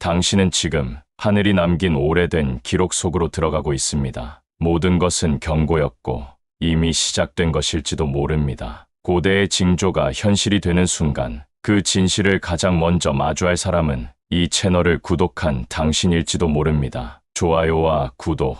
당신은 지금 하늘이 남긴 오래된 기록 속으로 들어가고 있습니다. 모든 것은 경고였고 이미 시작된 것일지도 모릅니다. 고대의 징조가 현실이 되는 순간 그 진실을 가장 먼저 마주할 사람은 이 채널을 구독한 당신일지도 모릅니다. 좋아요와 구독,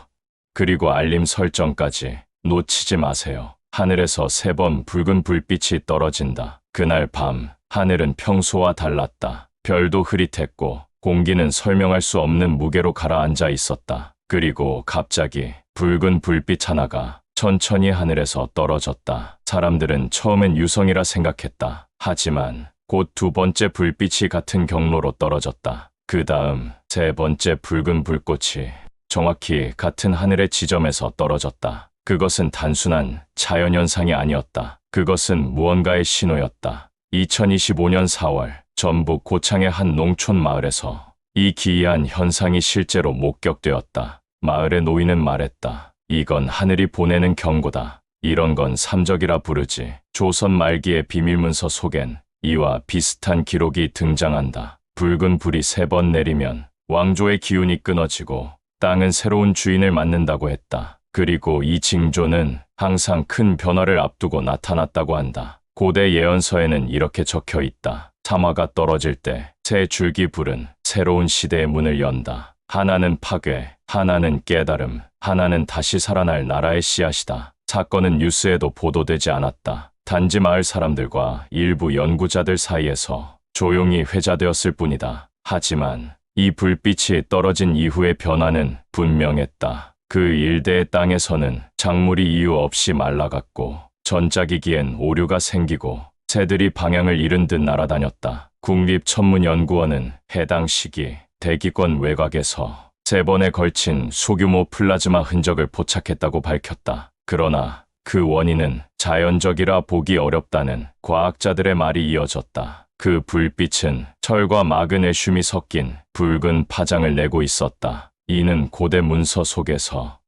그리고 알림 설정까지 놓치지 마세요. 하늘에서 3번 붉은 불빛이 떨어진다. 그날 밤 하늘은 평소와 달랐다. 별도 흐릿했고 공기는 설명할 수 없는 무게로 가라앉아 있었다. 그리고 갑자기 붉은 불빛 하나가 천천히 하늘에서 떨어졌다. 사람들은 처음엔 유성이라 생각했다. 하지만 곧 2번째 불빛이 같은 경로로 떨어졌다. 그 다음 3번째 붉은 불꽃이 정확히 같은 하늘의 지점에서 떨어졌다. 그것은 단순한 자연현상이 아니었다. 그것은 무언가의 신호였다. 2025년 4월 전북 고창의 한 농촌 마을에서 이 기이한 현상이 실제로 목격되었다. 마을의 노인은 말했다. 이건 하늘이 보내는 경고다. 이런 건 삼적이라 부르지. 조선 말기의 비밀문서 속엔 이와 비슷한 기록이 등장한다. 붉은 불이 3번 내리면 왕조의 기운이 끊어지고 땅은 새로운 주인을 맞는다고 했다. 그리고 이 징조는 항상 큰 변화를 앞두고 나타났다고 한다. 고대 예언서에는 이렇게 적혀 있다. 사마가 떨어질 때 새 줄기 불은 새로운 시대의 문을 연다. 하나는 파괴, 하나는 깨달음, 하나는 다시 살아날 나라의 씨앗이다. 사건은 뉴스에도 보도되지 않았다. 단지 마을 사람들과 일부 연구자들 사이에서 조용히 회자되었을 뿐이다. 하지만 이 불빛이 떨어진 이후의 변화는 분명했다. 그 일대의 땅에서는 작물이 이유 없이 말라갔고 전작이기엔 오류가 생기고 새들이 방향을 잃은 듯 날아다녔다. 국립천문연구원은 해당 시기 대기권 외곽에서 3번에 걸친 소규모 플라즈마 흔적을 포착했다고 밝혔다. 그러나 그 원인은 자연적이라 보기 어렵다는 과학자들의 말이 이어졌다. 그 불빛은 철과 마그네슘이 섞인 붉은 파장을 내고 있었다. 이는 고대 문서 속에서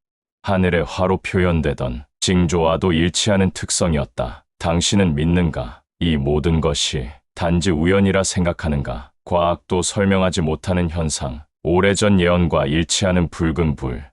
하늘의 화로 표현되던 징조와도 일치하는 특성이었다. 당신은 믿는가? 이 모든 것이 단지 우연이라 생각하는가? 과학도 설명하지 못하는 현상, 오래전 예언과 일치하는 붉은 불,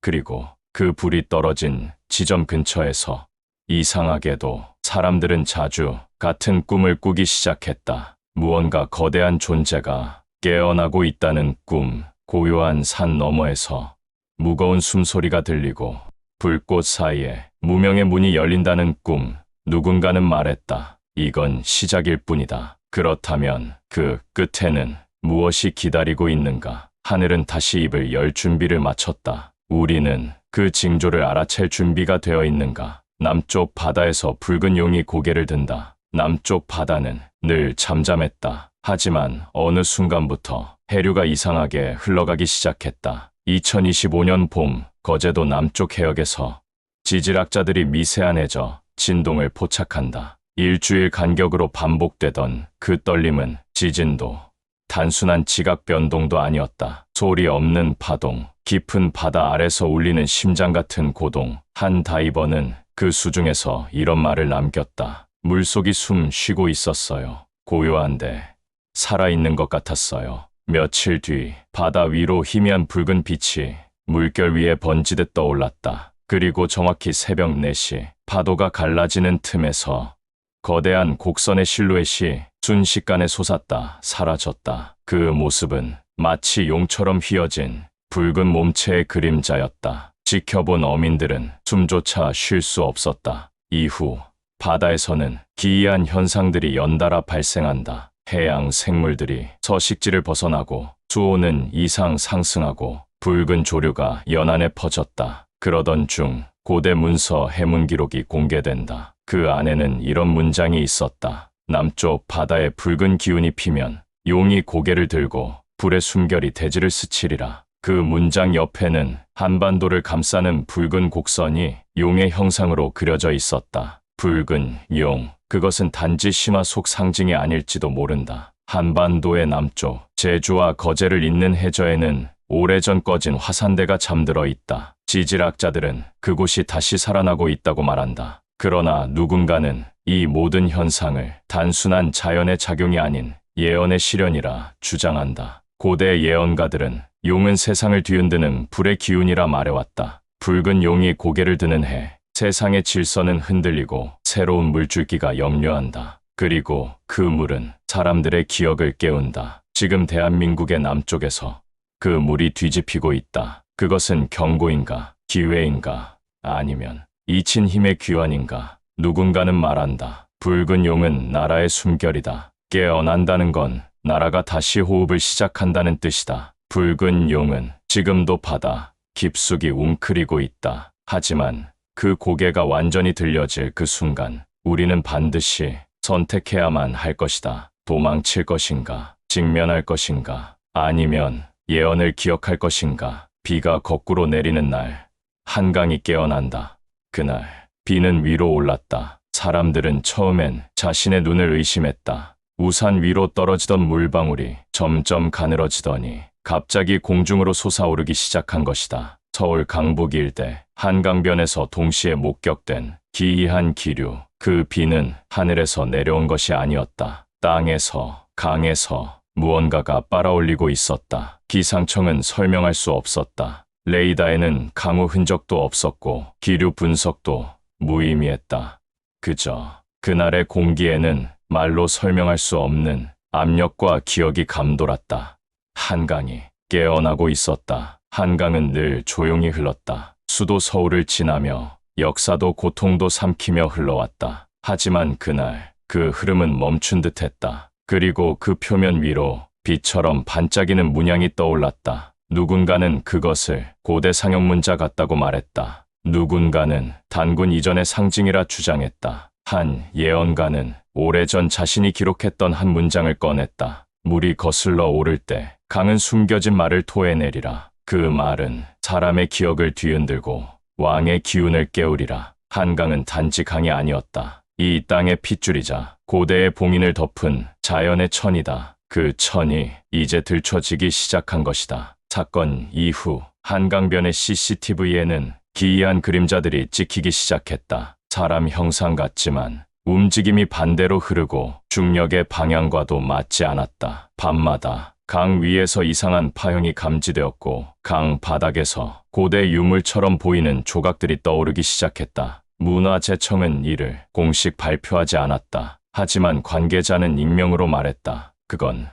그리고 그 불이 떨어진 지점 근처에서 이상하게도 사람들은 자주 같은 꿈을 꾸기 시작했다. 무언가 거대한 존재가 깨어나고 있다는 꿈, 고요한 산 너머에서 무거운 숨소리가 들리고 불꽃 사이에 무명의 문이 열린다는 꿈. 누군가는 말했다. 이건 시작일 뿐이다. 그렇다면 그 끝에는 무엇이 기다리고 있는가? 하늘은 다시 입을 열 준비를 마쳤다. 우리는 그 징조를 알아챌 준비가 되어 있는가? 남쪽 바다에서 붉은 용이 고개를 든다. 남쪽 바다는 늘 잠잠했다. 하지만 어느 순간부터 해류가 이상하게 흘러가기 시작했다. 2025년 봄, 거제도 남쪽 해역에서 지질학자들이 미세한 해저, 진동을 포착한다. 일주일 간격으로 반복되던 그 떨림은 지진도, 단순한 지각 변동도 아니었다. 소리 없는 파동, 깊은 바다 아래서 울리는 심장 같은 고동. 한 다이버는 그 수중에서 이런 말을 남겼다. 물속이 숨 쉬고 있었어요. 고요한데 살아있는 것 같았어요. 며칠 뒤 바다 위로 희미한 붉은 빛이 물결 위에 번지듯 떠올랐다. 그리고 정확히 새벽 4시 파도가 갈라지는 틈에서 거대한 곡선의 실루엣이 순식간에 솟았다. 사라졌다. 그 모습은 마치 용처럼 휘어진 붉은 몸체의 그림자였다. 지켜본 어민들은 숨조차 쉴 수 없었다. 이후 바다에서는 기이한 현상들이 연달아 발생한다. 해양 생물들이 서식지를 벗어나고 수온은 이상 상승하고 붉은 조류가 연안에 퍼졌다. 그러던 중 고대 문서 해문 기록이 공개된다. 그 안에는 이런 문장이 있었다. 남쪽 바다에 붉은 기운이 피면 용이 고개를 들고 불의 숨결이 대지를 스치리라. 그 문장 옆에는 한반도를 감싸는 붉은 곡선이 용의 형상으로 그려져 있었다. 붉은 용, 그것은 단지 심화 속 상징이 아닐지도 모른다. 한반도의 남쪽, 제주와 거제를 잇는 해저에는 오래전 꺼진 화산대가 잠들어 있다. 지질학자들은 그곳이 다시 살아나고 있다고 말한다. 그러나 누군가는 이 모든 현상을 단순한 자연의 작용이 아닌 예언의 실현이라 주장한다. 고대 예언가들은 용은 세상을 뒤흔드는 불의 기운이라 말해왔다. 붉은 용이 고개를 드는 해 세상의 질서는 흔들리고 새로운 물줄기가 역류한다. 그리고 그 물은 사람들의 기억을 깨운다. 지금 대한민국의 남쪽에서 그 물이 뒤집히고 있다. 그것은 경고인가, 기회인가, 아니면 잊힌 힘의 귀환인가. 누군가는 말한다. 붉은 용은 나라의 숨결이다. 깨어난다는 건 나라가 다시 호흡을 시작한다는 뜻이다. 붉은 용은 지금도 바다 깊숙이 웅크리고 있다. 하지만 그 고개가 완전히 들려질 그 순간 우리는 반드시 선택해야만 할 것이다. 도망칠 것인가, 직면할 것인가, 아니면 예언을 기억할 것인가. 비가 거꾸로 내리는 날 한강이 깨어난다. 그날 비는 위로 올랐다. 사람들은 처음엔 자신의 눈을 의심했다. 우산 위로 떨어지던 물방울이 점점 가늘어지더니 갑자기 공중으로 솟아오르기 시작한 것이다. 서울 강북 일대 한강변에서 동시에 목격된 기이한 기류. 그 비는 하늘에서 내려온 것이 아니었다. 땅에서, 강에서 무언가가 빨아올리고 있었다. 기상청은 설명할 수 없었다. 레이더에는 강우 흔적도 없었고 기류 분석도 무의미했다. 그저 그날의 공기에는 말로 설명할 수 없는 압력과 기억이 감돌았다. 한강이 깨어나고 있었다. 한강은 늘 조용히 흘렀다. 수도 서울을 지나며 역사도 고통도 삼키며 흘러왔다. 하지만 그날 그 흐름은 멈춘 듯했다. 그리고 그 표면 위로 빛처럼 반짝이는 문양이 떠올랐다. 누군가는 그것을 고대 상형문자 같다고 말했다. 누군가는 단군 이전의 상징이라 주장했다. 한 예언가는 오래전 자신이 기록했던 한 문장을 꺼냈다. 물이 거슬러 오를 때 강은 숨겨진 말을 토해내리라. 그 말은 사람의 기억을 뒤흔들고 왕의 기운을 깨우리라. 한강은 단지 강이 아니었다. 이 땅의 핏줄이자 고대의 봉인을 덮은 자연의 천이다. 그 천이 이제 들춰지기 시작한 것이다. 사건 이후 한강변의 CCTV에는 기이한 그림자들이 찍히기 시작했다. 사람 형상 같지만 움직임이 반대로 흐르고 중력의 방향과도 맞지 않았다. 밤마다 강 위에서 이상한 파형이 감지되었고 강 바닥에서 고대 유물처럼 보이는 조각들이 떠오르기 시작했다. 문화재청은 이를 공식 발표하지 않았다. 하지만 관계자는 익명으로 말했다. 그건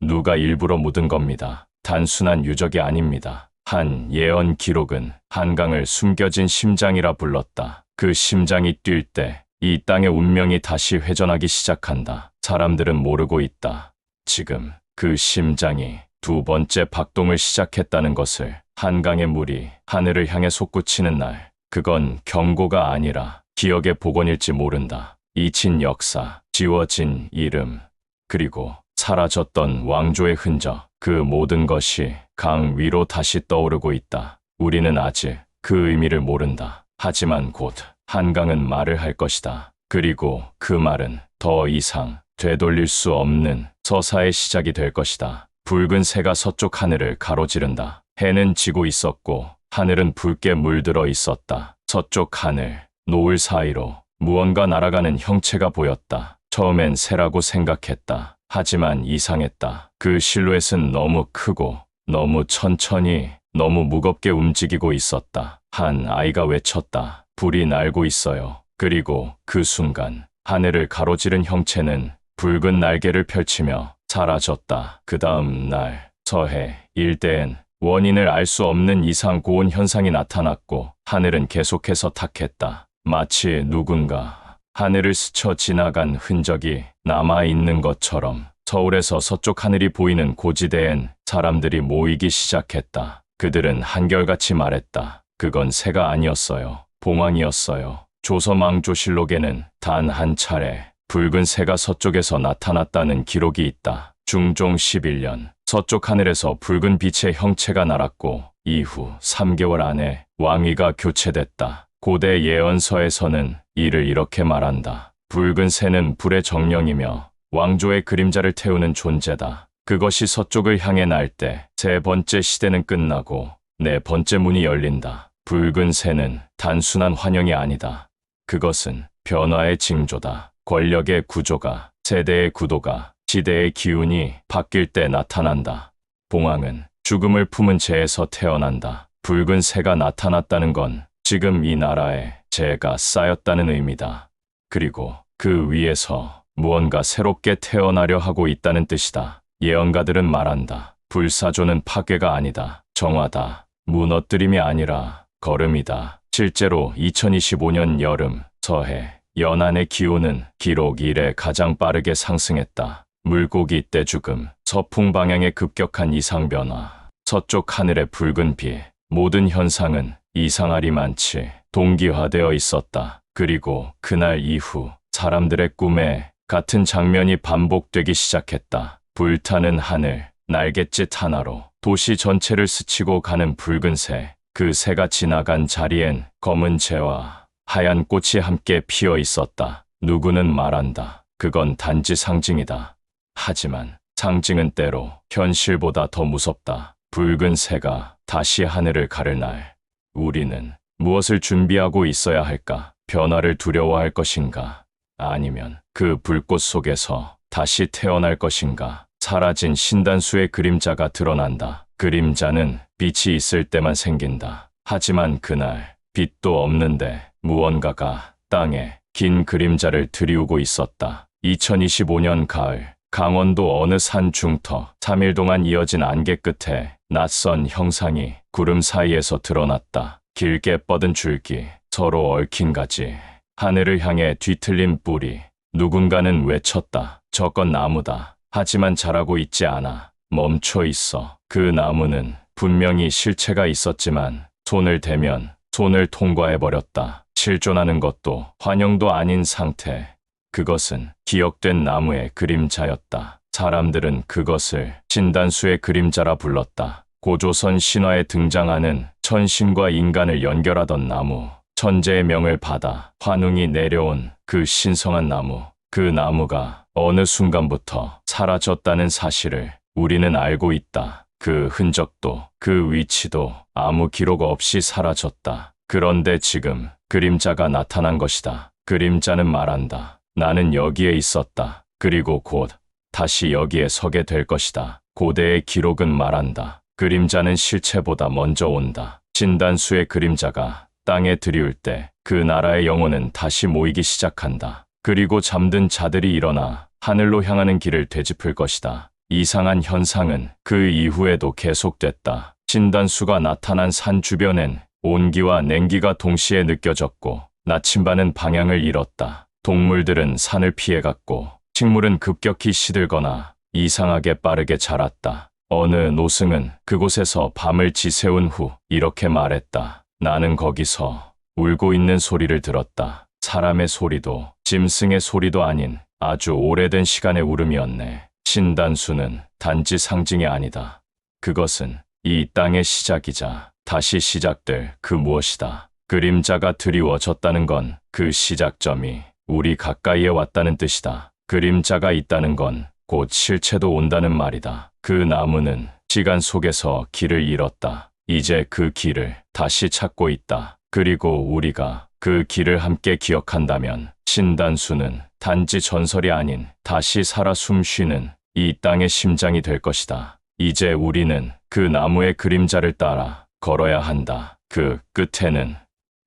누가 일부러 묻은 겁니다. 단순한 유적이 아닙니다. 한 예언 기록은 한강을 숨겨진 심장이라 불렀다. 그 심장이 뛸 때 이 땅의 운명이 다시 회전하기 시작한다. 사람들은 모르고 있다. 지금 그 심장이 두 번째 박동을 시작했다는 것을. 한강의 물이 하늘을 향해 솟구치는 날, 그건 경고가 아니라 기억의 복원일지 모른다. 잊힌 역사, 지워진 이름, 그리고 사라졌던 왕조의 흔적, 그 모든 것이 강 위로 다시 떠오르고 있다. 우리는 아직 그 의미를 모른다. 하지만 곧 한강은 말을 할 것이다. 그리고 그 말은 더 이상 되돌릴 수 없는 서사의 시작이 될 것이다. 붉은 새가 서쪽 하늘을 가로지른다. 해는 지고 있었고 하늘은 붉게 물들어 있었다. 서쪽 하늘, 노을 사이로 무언가 날아가는 형체가 보였다. 처음엔 새라고 생각했다. 하지만 이상했다. 그 실루엣은 너무 크고 너무 천천히, 너무 무겁게 움직이고 있었다. 한 아이가 외쳤다. 불이 날고 있어요. 그리고 그 순간 하늘을 가로지른 형체는 붉은 날개를 펼치며 사라졌다. 그 다음 날 서해 일대엔 원인을 알 수 없는 이상 고온 현상이 나타났고 하늘은 계속해서 탁했다. 마치 누군가 하늘을 스쳐 지나간 흔적이 남아있는 것처럼. 서울에서 서쪽 하늘이 보이는 고지대엔 사람들이 모이기 시작했다. 그들은 한결같이 말했다. 그건 새가 아니었어요. 봉황이었어요. 조선왕조실록에는 단 한 차례 붉은 새가 서쪽에서 나타났다는 기록이 있다. 중종 11년 서쪽 하늘에서 붉은 빛의 형체가 날았고 이후 3개월 안에 왕위가 교체됐다. 고대 예언서에서는 이를 이렇게 말한다. 붉은 새는 불의 정령이며 왕조의 그림자를 태우는 존재다. 그것이 서쪽을 향해 날 때 세 번째 시대는 끝나고 네 번째 문이 열린다. 붉은 새는 단순한 환영이 아니다. 그것은 변화의 징조다. 권력의 구조가, 세대의 구도가, 시대의 기운이 바뀔 때 나타난다. 봉황은 죽음을 품은 재에서 태어난다. 붉은 새가 나타났다는 건 지금 이 나라에 재가 쌓였다는 의미다. 그리고 그 위에서 무언가 새롭게 태어나려 하고 있다는 뜻이다. 예언가들은 말한다. 불사조는 파괴가 아니다. 정화다. 무너뜨림이 아니라 걸음이다. 실제로 2025년 여름 서해 연안의 기온은 기록 이래 가장 빠르게 상승했다. 물고기 떼죽음, 서풍 방향의 급격한 이상 변화, 서쪽 하늘의 붉은 비, 모든 현상은 이상하리만치 동기화되어 있었다. 그리고 그날 이후 사람들의 꿈에 같은 장면이 반복되기 시작했다. 불타는 하늘, 날갯짓 하나로 도시 전체를 스치고 가는 붉은 새, 그 새가 지나간 자리엔 검은 재와 하얀 꽃이 함께 피어 있었다. 누구는 말한다. 그건 단지 상징이다. 하지만 상징은 때로 현실보다 더 무섭다. 붉은 새가 다시 하늘을 가를 날, 우리는 무엇을 준비하고 있어야 할까? 변화를 두려워할 것인가? 아니면 그 불꽃 속에서 다시 태어날 것인가? 사라진 신단수의 그림자가 드러난다. 그림자는 빛이 있을 때만 생긴다. 하지만 그날 빛도 없는데 무언가가 땅에 긴 그림자를 들이우고 있었다. 2025년 가을, 강원도 어느 산 중터, 3일 동안 이어진 안개 끝에 낯선 형상이 구름 사이에서 드러났다. 길게 뻗은 줄기, 서로 얽힌 가지, 하늘을 향해 뒤틀린 뿌리. 누군가는 외쳤다. 저건 나무다. 하지만 자라고 있지 않아. 멈춰 있어. 그 나무는 분명히 실체가 있었지만 손을 대면 손을 통과해버렸다. 실존하는 것도 환영도 아닌 상태. 그것은 기억된 나무의 그림자였다. 사람들은 그것을 신단수의 그림자라 불렀다. 고조선 신화에 등장하는 천신과 인간을 연결하던 나무, 천재의 명을 받아 환웅이 내려온 그 신성한 나무. 그 나무가 어느 순간부터 사라졌다는 사실을 우리는 알고 있다. 그 흔적도 그 위치도 아무 기록 없이 사라졌다. 그런데 지금 그림자가 나타난 것이다. 그림자는 말한다. 나는 여기에 있었다. 그리고 곧 다시 여기에 서게 될 것이다. 고대의 기록은 말한다. 그림자는 실체보다 먼저 온다. 신단수의 그림자가 땅에 들이울 때 그 나라의 영혼은 다시 모이기 시작한다. 그리고 잠든 자들이 일어나 하늘로 향하는 길을 되짚을 것이다. 이상한 현상은 그 이후에도 계속됐다. 신단수가 나타난 산 주변엔 온기와 냉기가 동시에 느껴졌고 나침반은 방향을 잃었다. 동물들은 산을 피해갔고 식물은 급격히 시들거나 이상하게 빠르게 자랐다. 어느 노승은 그곳에서 밤을 지새운 후 이렇게 말했다. 나는 거기서 울고 있는 소리를 들었다. 사람의 소리도 짐승의 소리도 아닌 아주 오래된 시간의 울음이었네. 신단수는 단지 상징이 아니다. 그것은 이 땅의 시작이자 다시 시작될 그 무엇이다. 그림자가 드리워졌다는 건 그 시작점이 우리 가까이에 왔다는 뜻이다. 그림자가 있다는 건 곧 실체도 온다는 말이다. 그 나무는 시간 속에서 길을 잃었다. 이제 그 길을 다시 찾고 있다. 그리고 우리가 그 길을 함께 기억한다면 신단수는 단지 전설이 아닌 다시 살아 숨쉬는 이 땅의 심장이 될 것이다. 이제 우리는 그 나무의 그림자를 따라 걸어야 한다. 그 끝에는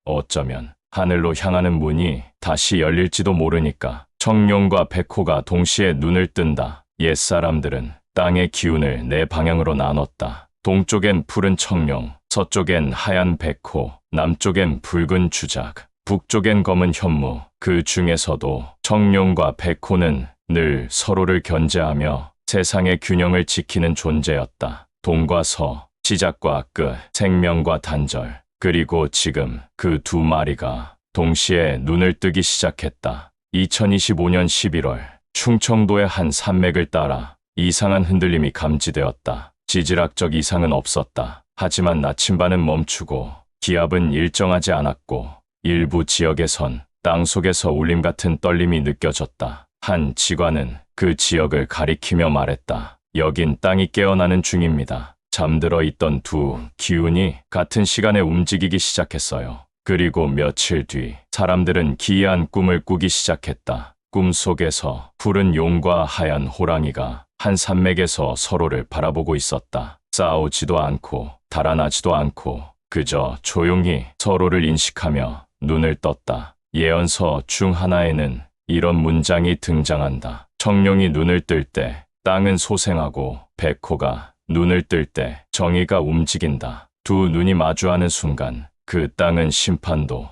어쩌면 하늘로 향하는 문이 다시 열릴지도 모르니까. 청룡과 백호가 동시에 눈을 뜬다. 옛사람들은 땅의 기운을 네 방향으로 나눴다. 동쪽엔 푸른 청룡, 서쪽엔 하얀 백호, 남쪽엔 붉은 주작, 북쪽엔 검은 현무. 그 중에서도 청룡과 백호는 늘 서로를 견제하며 세상의 균형을 지키는 존재였다. 동과 서, 시작과 끝, 생명과 단절. 그리고 지금 그 두 마리가 동시에 눈을 뜨기 시작했다. 2025년 11월 충청도의 한 산맥을 따라 이상한 흔들림이 감지되었다. 지질학적 이상은 없었다. 하지만 나침반은 멈추고 기압은 일정하지 않았고 일부 지역에선 땅속에서 울림 같은 떨림이 느껴졌다. 한 직관은 그 지역을 가리키며 말했다. 여긴 땅이 깨어나는 중입니다. 잠들어 있던 두 기운이 같은 시간에 움직이기 시작했어요. 그리고 며칠 뒤 사람들은 기이한 꿈을 꾸기 시작했다. 꿈속에서 푸른 용과 하얀 호랑이가 한 산맥에서 서로를 바라보고 있었다. 싸우지도 않고 달아나지도 않고 그저 조용히 서로를 인식하며 눈을 떴다. 예언서 중 하나에는 이런 문장이 등장한다. 청룡이 눈을 뜰 때 땅은 소생하고 백호가 눈을 뜰 때 정의가 움직인다. 두 눈이 마주하는 순간 그 땅은 심판도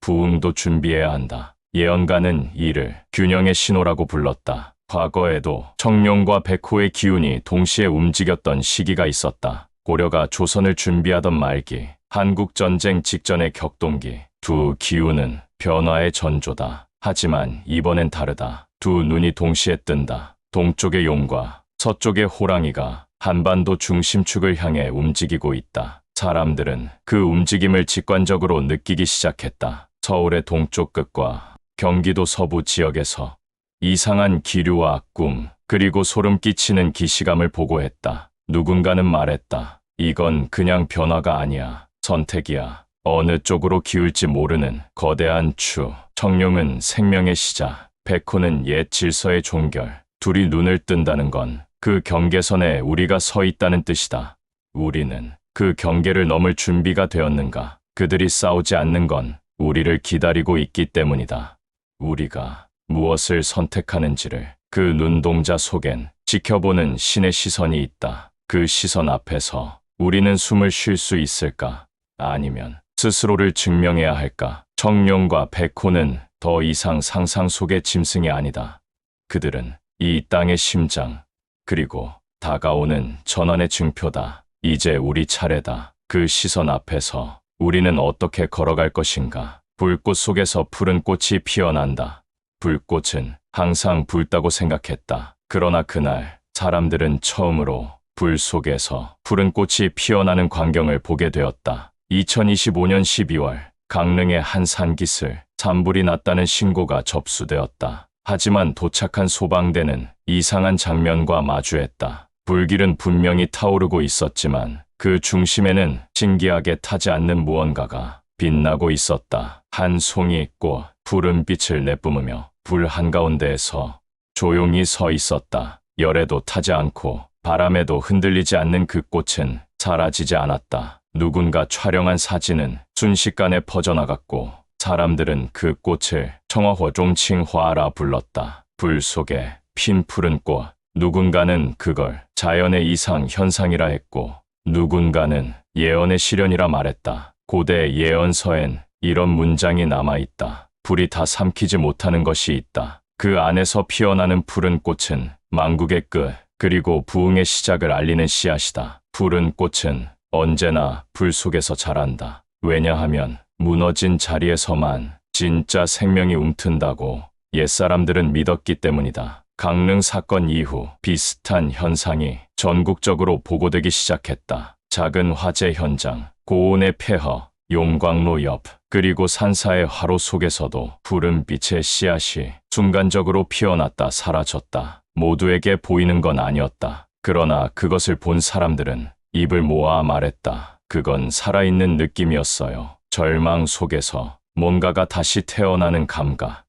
부흥도 준비해야 한다. 예언가는 이를 균형의 신호라고 불렀다. 과거에도 청룡과 백호의 기운이 동시에 움직였던 시기가 있었다. 고려가 조선을 준비하던 말기, 한국전쟁 직전의 격동기. 두 기운은 변화의 전조다. 하지만 이번엔 다르다. 두 눈이 동시에 뜬다. 동쪽의 용과 서쪽의 호랑이가 한반도 중심축을 향해 움직이고 있다. 사람들은 그 움직임을 직관적으로 느끼기 시작했다. 서울의 동쪽 끝과 경기도 서부 지역에서 이상한 기류와 꿈, 그리고 소름 끼치는 기시감을 보고했다. 누군가는 말했다. 이건 그냥 변화가 아니야. 선택이야. 어느 쪽으로 기울지 모르는 거대한 추. 청룡은 생명의 시작, 백호는 옛 질서의 종결. 둘이 눈을 뜬다는 건 그 경계선에 우리가 서 있다는 뜻이다. 우리는 그 경계를 넘을 준비가 되었는가? 그들이 싸우지 않는 건 우리를 기다리고 있기 때문이다. 우리가 무엇을 선택하는지를 그 눈동자 속엔 지켜보는 신의 시선이 있다. 그 시선 앞에서 우리는 숨을 쉴 수 있을까? 아니면 스스로를 증명해야 할까? 청룡과 백호는 더 이상 상상 속의 짐승이 아니다. 그들은 이 땅의 심장, 그리고 다가오는 전환의 증표다. 이제 우리 차례다. 그 시선 앞에서 우리는 어떻게 걸어갈 것인가? 불꽃 속에서 푸른 꽃이 피어난다. 불꽃은 항상 붉다고 생각했다. 그러나 그날 사람들은 처음으로 불 속에서 푸른 꽃이 피어나는 광경을 보게 되었다. 2025년 12월 강릉의 한 산기슭, 산불이 났다는 신고가 접수되었다. 하지만 도착한 소방대는 이상한 장면과 마주했다. 불길은 분명히 타오르고 있었지만 그 중심에는 신기하게 타지 않는 무언가가 빛나고 있었다. 한 송이 꽃, 푸른 빛을 내뿜으며 불 한가운데에서 조용히 서 있었다. 열에도 타지 않고 바람에도 흔들리지 않는 그 꽃은 사라지지 않았다. 누군가 촬영한 사진은 순식간에 퍼져나갔고 사람들은 그 꽃을 청화호종칭화라 불렀다. 불 속에 핀 푸른 꽃. 누군가는 그걸 자연의 이상 현상이라 했고 누군가는 예언의 실현이라 말했다. 고대 예언서엔 이런 문장이 남아있다. 불이 다 삼키지 못하는 것이 있다. 그 안에서 피어나는 푸른 꽃은 만국의 끝, 그리고 부흥의 시작을 알리는 씨앗이다. 푸른 꽃은 언제나 불 속에서 자란다. 왜냐하면 무너진 자리에서만 진짜 생명이 움튼다고 옛사람들은 믿었기 때문이다. 강릉 사건 이후 비슷한 현상이 전국적으로 보고되기 시작했다. 작은 화재 현장, 고온의 폐허, 용광로 옆, 그리고 산사의 화로 속에서도 푸른 빛의 씨앗이 순간적으로 피어났다 사라졌다. 모두에게 보이는 건 아니었다. 그러나 그것을 본 사람들은 입을 모아 말했다. 그건 살아있는 느낌이었어요. 절망 속에서 뭔가가 다시 태어나는 감각.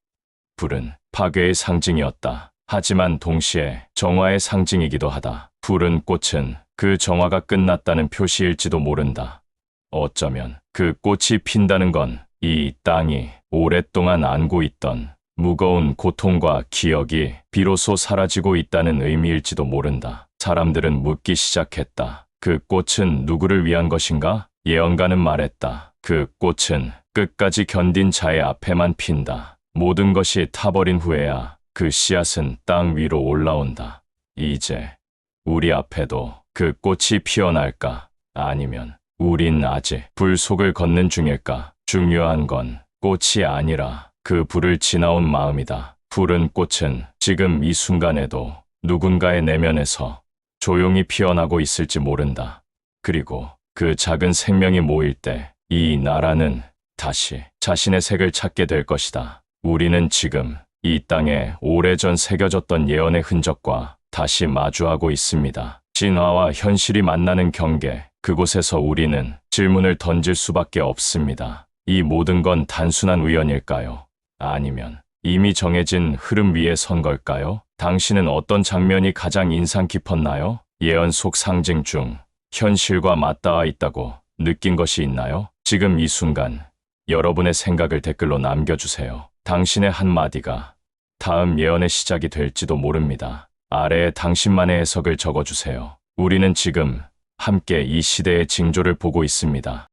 불은 파괴의 상징이었다. 하지만 동시에 정화의 상징이기도 하다. 푸른 꽃은 그 정화가 끝났다는 표시일지도 모른다. 어쩌면 그 꽃이 핀다는 건 이 땅이 오랫동안 안고 있던 무거운 고통과 기억이 비로소 사라지고 있다는 의미일지도 모른다. 사람들은 묻기 시작했다. 그 꽃은 누구를 위한 것인가? 예언가는 말했다. 그 꽃은 끝까지 견딘 자의 앞에만 핀다. 모든 것이 타버린 후에야 그 씨앗은 땅 위로 올라온다. 이제 우리 앞에도 그 꽃이 피어날까? 아니면 우린 아직 불 속을 걷는 중일까? 중요한 건 꽃이 아니라 그 불을 지나온 마음이다. 푸른 꽃은 지금 이 순간에도 누군가의 내면에서 조용히 피어나고 있을지 모른다. 그리고 그 작은 생명이 모일 때 이 나라는 다시 자신의 색을 찾게 될 것이다. 우리는 지금 이 땅에 오래전 새겨졌던 예언의 흔적과 다시 마주하고 있습니다. 진화와 현실이 만나는 경계, 그곳에서 우리는 질문을 던질 수밖에 없습니다. 이 모든 건 단순한 우연일까요? 아니면 이미 정해진 흐름 위에 선 걸까요? 당신은 어떤 장면이 가장 인상 깊었나요? 예언 속 상징 중 현실과 맞닿아 있다고 느낀 것이 있나요? 지금 이 순간 여러분의 생각을 댓글로 남겨주세요. 당신의 한마디가 다음 예언의 시작이 될지도 모릅니다. 아래에 당신만의 해석을 적어주세요. 우리는 지금 함께 이 시대의 징조를 보고 있습니다.